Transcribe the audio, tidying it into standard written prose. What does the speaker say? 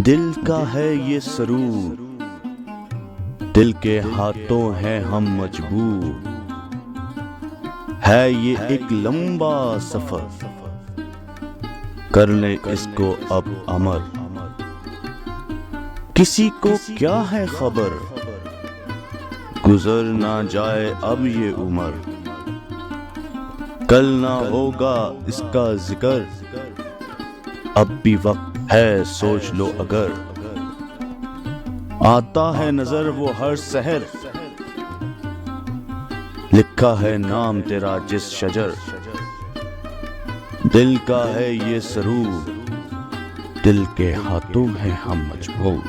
दिल का है ये सरूर, दिल के हाथों हैं हम मजबूर। है ये एक लंबा सफर, कर ले इसको अब अमर। किसी को क्या है खबर, गुजर ना जाए अब ये उम्र। कल ना होगा इसका जिक्र, अब भी वक्त है सोच लो अगर। आता है नजर वो हर शहर, लिखा है नाम तेरा जिस शजर। दिल का है ये सरूर, दिल के हाथों हैं हम मजबूर।